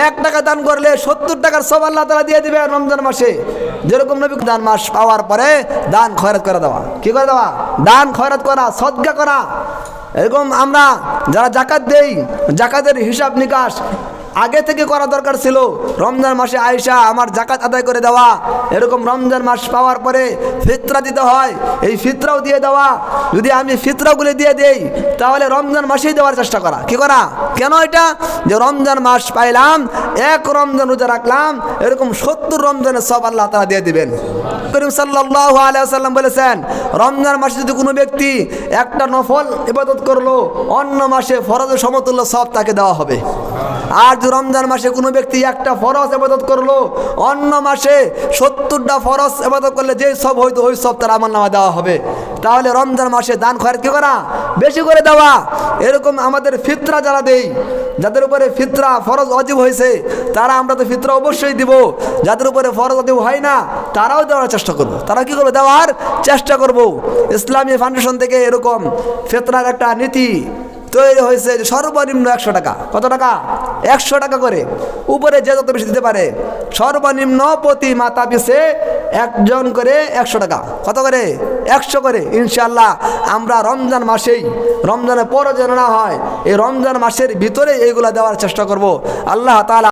1 টাকা দান করলে 70 টাকার সওয়াব আল্লাহ তাআলা দিয়ে দিবেন রমজান মাসে। যেরকম নবী দান মাস পাওয়ার পরে দান খয়রাত করে দেওয়া, কি করে দেওয়া? দান খয়রাত করা, সদকা করা। এরকম আমরা যারা জাকাত দেই, জাকাতের হিসাব নিকাশ আগে থেকে করা দরকার ছিল। রমজান মাসে আয়েশা আমার জাকাত আদায় করে দেওয়া, এরকম রমজান মাস পাওয়ার পরে ফিতরা দিতে হয়, এই ফিতরাও দিয়ে দেওয়া। যদি আমি ফিতরাগুলি দিয়ে দেই তাহলে রমজান মাসেই দেওয়ার চেষ্টা করা, কি করা? কেন এটা? যে রমজান মাস পাইলাম, 1 রমজান রোজা রাখলাম, এরকম 70 রমজানের সব আল্লাহ তাআলা দিয়ে দিবেন। করিম সাল্লাল্লাহু আলাইহি ওয়াসাল্লাম বলেছেন, রমজান মাসে যদি কোনো ব্যক্তি একটা নফল ইবাদত করলো, অন্য মাসে ফরজের সমতুল্য সব তাকে দেওয়া হবে। আর যদি রমজান মাসে কোনো ব্যক্তি একটা ফরজ ইবাদত করলো, অন্য মাসে 70টা ফরজ ইবাদত করলে যে সব হয়তো ওই সব তার আমলনামায় দেওয়া হবে। তাহলে রমজান মাসে দান খয়রাত কি করা? বেশি করে দেওয়া। এরকম আমাদের ফিতরা যারা দেই, যাদের উপরে ফিতরা ফরজ ওয়াজিব হয়েছে, তারা আমরা তো ফিতরা অবশ্যই দিব। যাদের উপরে ফরজ ওয়াজিব হয় না, তারাও দেওয়ার চেষ্টা করব। তারা কি করবে? দেওয়ার চেষ্টা করব। ইসলামী ফাউন্ডেশন থেকে এরকম ফিতরার একটা নীতি তৈরি হয়েছে, সর্বনিম্ন 100 টাকা। কত টাকা? 100 টাকা করে। উপরে যে যত বেশি দিতে পারে, সর্বনিম্ন প্রতি মাথা পিছে একজন করে 100 টাকা। কত করে? 100 করে। ইনশাআল্লাহ আমরা রমজান মাসেই, রমজানের পরে যেন না হয়, এই রমজান মাসের ভিতরে এইগুলা দেওয়ার চেষ্টা করব। আল্লাহ তাআলা